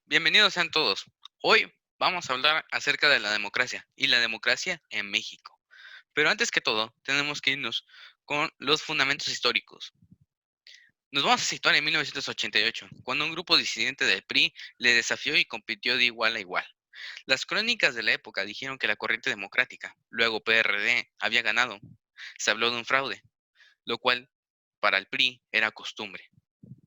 Bienvenidos sean todos. Hoy vamos a hablar acerca de la democracia y la democracia en México. Pero antes que todo, tenemos que irnos con los fundamentos históricos. Nos vamos a situar en 1988, cuando un grupo disidente del PRI le desafió y compitió de igual a igual. Las crónicas de la época dijeron que la corriente democrática, luego PRD, había ganado. Se habló de un fraude, lo cual para el PRI era costumbre.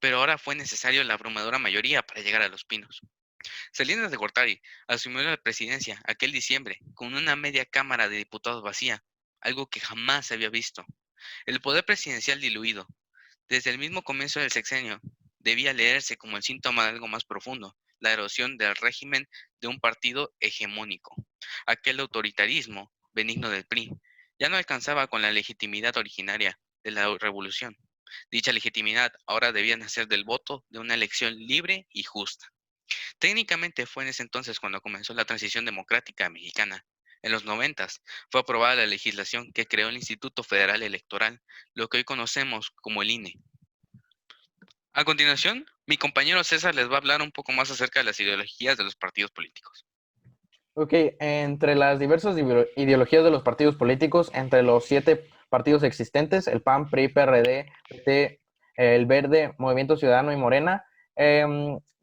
Pero ahora fue necesario la abrumadora mayoría para llegar a Los Pinos. Salinas de Gortari asumió la presidencia aquel diciembre con una media Cámara de Diputados vacía, algo que jamás se había visto. El poder presidencial diluido, desde el mismo comienzo del sexenio, debía leerse como el síntoma de algo más profundo, la erosión del régimen de un partido hegemónico. Aquel autoritarismo benigno del PRI ya no alcanzaba con la legitimidad originaria de la revolución. Dicha legitimidad ahora debía nacer del voto de una elección libre y justa. Técnicamente fue en ese entonces cuando comenzó la transición democrática mexicana. En los noventas fue aprobada la legislación que creó el Instituto Federal Electoral, lo que hoy conocemos como el INE. A continuación, mi compañero César les va a hablar un poco más acerca de las ideologías de los partidos políticos. Ok, entre las diversas ideologías de los partidos políticos, entre los 7 partidos existentes, el PAN, PRI, PRD, PT, el Verde, Movimiento Ciudadano y Morena,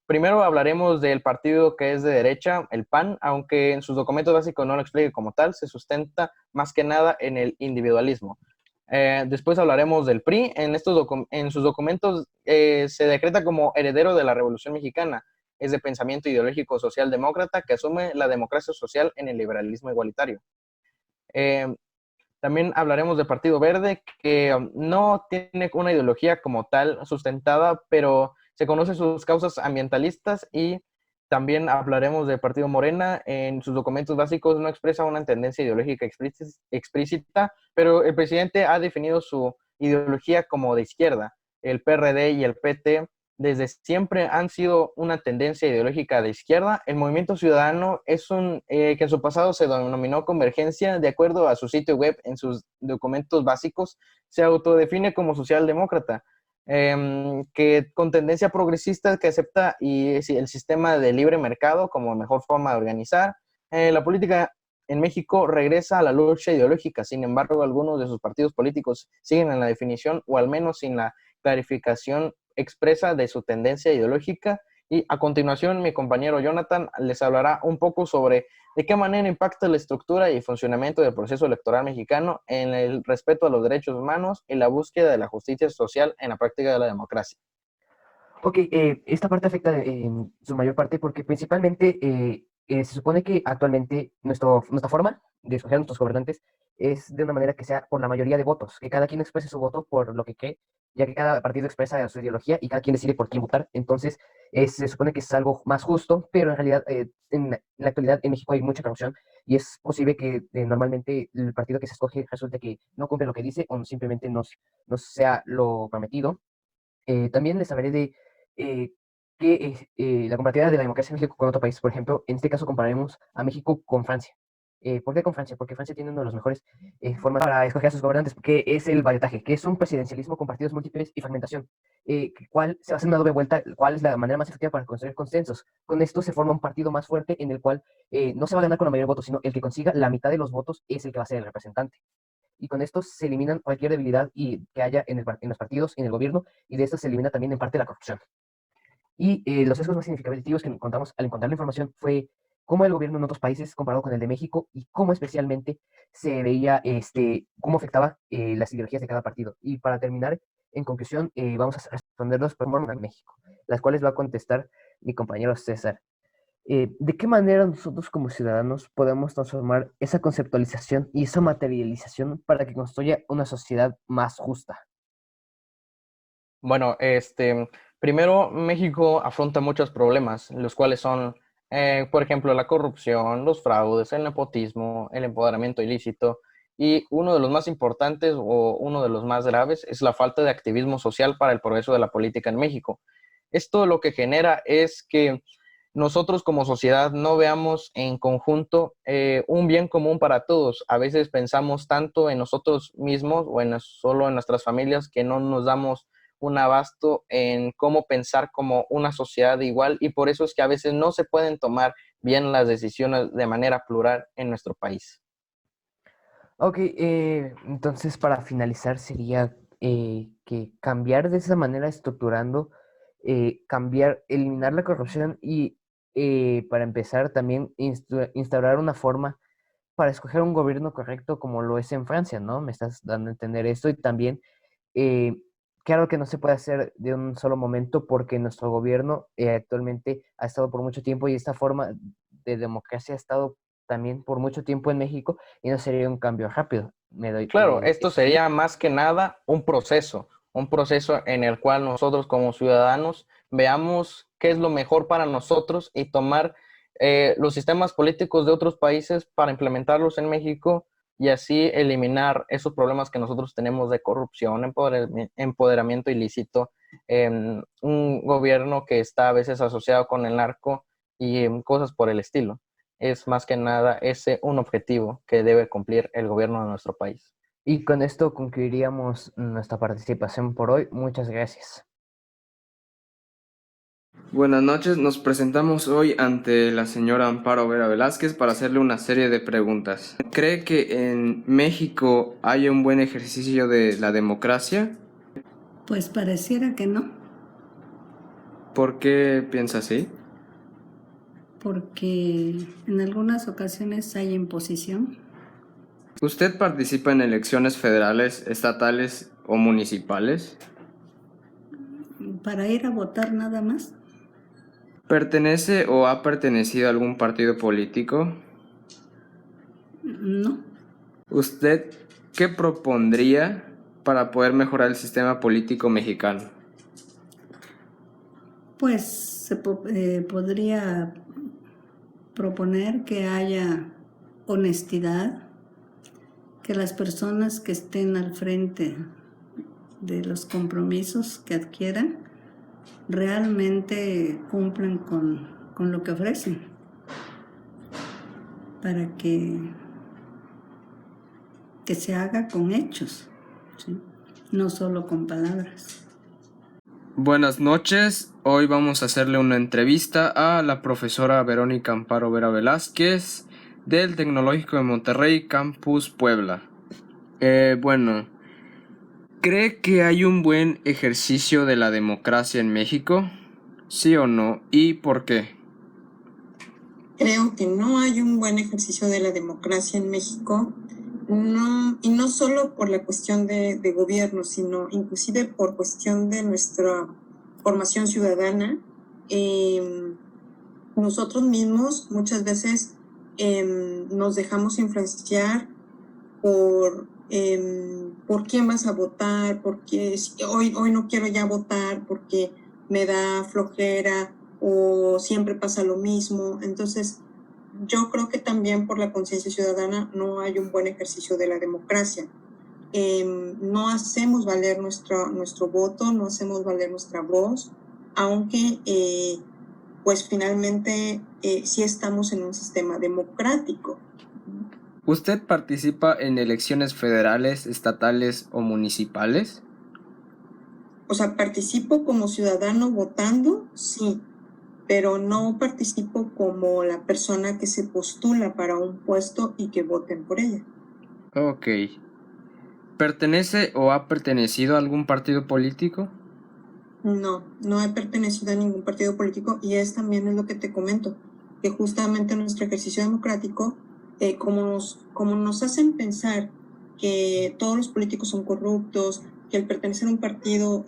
primero hablaremos del partido que es de derecha, el PAN, aunque en sus documentos básicos no lo explique como tal, se sustenta más que nada en el individualismo. Después hablaremos del PRI, en sus documentos se decreta como heredero de la Revolución Mexicana, es de pensamiento ideológico socialdemócrata que asume la democracia social en el liberalismo igualitario. Eh, También hablaremos del Partido Verde, que no tiene una ideología como tal sustentada, pero se conocen sus causas ambientalistas. Y también hablaremos del Partido Morena. En sus documentos básicos no expresa una tendencia ideológica explícita, pero el presidente ha definido su ideología como de izquierda. El PRD y el PT desde siempre han sido una tendencia ideológica de izquierda. El Movimiento Ciudadano es que en su pasado se denominó Convergencia. De acuerdo a su sitio web, en sus documentos básicos, se autodefine como socialdemócrata, que con tendencia progresista, que acepta el sistema de libre mercado como mejor forma de organizar. La política en México regresa a la lucha ideológica. Sin embargo, algunos de sus partidos políticos siguen en la definición, o al menos sin la clarificación expresa de su tendencia ideológica. Y a continuación, mi compañero Jonathan les hablará un poco sobre de qué manera impacta la estructura y funcionamiento del proceso electoral mexicano en el respeto a los derechos humanos y la búsqueda de la justicia social en la práctica de la democracia. Ok, esta parte afecta en su mayor parte porque principalmente se supone que actualmente nuestra forma de escoger a nuestros gobernantes es de una manera que sea por la mayoría de votos, que cada quien exprese su voto por lo que cree, ya que cada partido expresa su ideología y cada quien decide por quién votar. Entonces, se supone que es algo más justo, pero en realidad en la actualidad en México hay mucha corrupción y es posible que normalmente el partido que se escoge resulte que no cumple lo que dice o simplemente no sea lo prometido. También les hablaré de eh, la comparativa de la democracia en México con otro país. Por ejemplo, en este caso compararemos a México con Francia. ¿Por qué con Francia? Porque Francia tiene uno de los mejores formas para escoger a sus gobernantes, que es el balotaje, que es un presidencialismo con partidos múltiples y fragmentación, cual se hace una doble vuelta, cuál es la manera más efectiva para construir consensos. Con esto se forma un partido más fuerte en el cual no se va a ganar con la mayoría de votos, sino el que consiga la mitad de los votos es el que va a ser el representante y con esto se eliminan cualquier debilidad que haya en los partidos, en el gobierno, y de esto se elimina también en parte la corrupción. Y los sesgos más significativos que encontramos al encontrar la información fue cómo el gobierno en otros países comparado con el de México y cómo especialmente se veía, cómo afectaba las ideologías de cada partido. Y para terminar, en conclusión, vamos a responderlos por forma de México, las cuales va a contestar mi compañero César. ¿De qué manera nosotros como ciudadanos podemos transformar esa conceptualización y esa materialización para que construya una sociedad más justa? Bueno, primero México afronta muchos problemas, los cuales son, por ejemplo, la corrupción, los fraudes, el nepotismo, el empoderamiento ilícito, y uno de los más importantes o uno de los más graves es la falta de activismo social para el progreso de la política en México. Esto lo que genera es que nosotros como sociedad no veamos en conjunto un bien común para todos. A veces pensamos tanto en nosotros mismos o solo en nuestras familias que no nos damos un abasto en cómo pensar como una sociedad igual, y por eso es que a veces no se pueden tomar bien las decisiones de manera plural en nuestro país. Ok, entonces para finalizar sería que cambiar de esa manera estructurando, cambiar, eliminar la corrupción y para empezar también instaurar una forma para escoger un gobierno correcto como lo es en Francia, ¿no? Me estás dando a entender esto y también, eh, claro que no se puede hacer de un solo momento porque nuestro gobierno actualmente ha estado por mucho tiempo y esta forma de democracia ha estado también por mucho tiempo en México y no sería un cambio rápido. Me doy, Claro, esto sería más que nada un proceso en el cual nosotros como ciudadanos veamos qué es lo mejor para nosotros y tomar los sistemas políticos de otros países para implementarlos en México y así eliminar esos problemas que nosotros tenemos de corrupción, empoderamiento ilícito, un gobierno que está a veces asociado con el narco y cosas por el estilo. Es más que nada ese un objetivo que debe cumplir el gobierno de nuestro país. y con esto concluiríamos nuestra participación por hoy. Muchas gracias. Buenas noches, nos presentamos hoy ante la señora Amparo Vera Velázquez para hacerle una serie de preguntas. ¿Cree que en México hay un buen ejercicio de la democracia? Pues pareciera que no, ¿Por qué piensa así? porque en algunas ocasiones hay imposición. ¿Usted participa en elecciones federales, estatales o municipales? Para ir a votar nada más, ¿Pertenece o ha pertenecido a algún partido político? no. ¿Usted qué propondría para poder mejorar el sistema político mexicano? Pues se podría proponer que haya honestidad, que las personas que estén al frente de los compromisos que adquieran realmente cumplan con lo que ofrecen, para que se haga con hechos, ¿sí? No solo con palabras. Buenas noches, hoy vamos a hacerle una entrevista a la profesora Verónica Amparo Vera Velázquez del Tecnológico de Monterrey, Campus Puebla. ¿Cree que hay un buen ejercicio de la democracia en México? ¿Sí o no? ¿Y por qué? Creo que no hay un buen ejercicio de la democracia en México, y no solo por la cuestión de gobierno, sino inclusive por cuestión de nuestra formación ciudadana. Nosotros mismos muchas veces nos dejamos influenciar por quién vas a votar, porque hoy no quiero ya votar porque me da flojera o siempre pasa lo mismo. Entonces, yo creo que también por la conciencia ciudadana no hay un buen ejercicio de la democracia. No hacemos valer nuestro voto, no hacemos valer nuestra voz, aunque pues finalmente sí estamos en un sistema democrático. ¿Usted participa en elecciones federales, estatales o municipales? O sea, participo como ciudadano votando, sí, pero no participo como la persona que se postula para un puesto y que voten por ella. Ok. ¿Pertenece o ha pertenecido a algún partido político? No he pertenecido a ningún partido político y también es lo que te comento, que justamente nuestro ejercicio democrático, como nos hacen pensar que todos los políticos son corruptos, que el pertenecer a un partido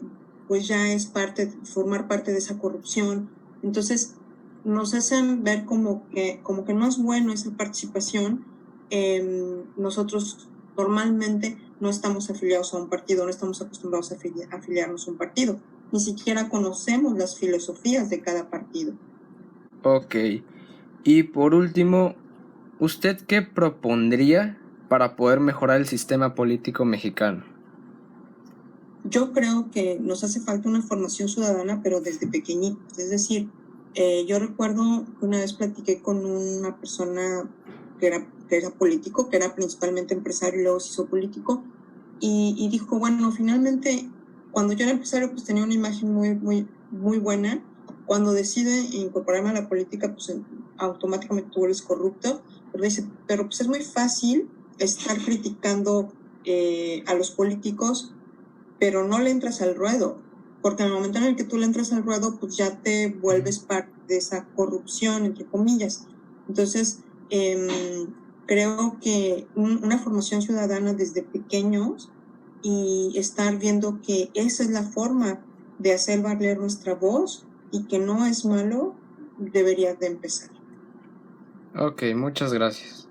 pues ya es formar parte de esa corrupción, entonces nos hacen ver como que no es bueno esa participación. Nosotros normalmente no estamos afiliados a un partido, no estamos acostumbrados a afiliarnos a un partido, ni siquiera conocemos las filosofías de cada partido. Ok. Y por último, ¿usted qué propondría para poder mejorar el sistema político mexicano? Yo creo que nos hace falta una formación ciudadana, pero desde pequeñitos. Es decir, yo recuerdo que una vez platiqué con una persona que era político, que era principalmente empresario y luego se hizo político, y dijo, bueno, finalmente cuando yo era empresario, pues tenía una imagen muy buena. Cuando decide incorporarme a la política, pues automáticamente tú eres corrupto. Pero pues es muy fácil estar criticando a los políticos, pero no le entras al ruedo, porque en el momento en el que tú le entras al ruedo, pues ya te vuelves parte de esa corrupción, entre comillas. Entonces, creo que una formación ciudadana desde pequeños y estar viendo que esa es la forma de hacer valer nuestra voz y que no es malo, debería de empezar. Ok, muchas gracias.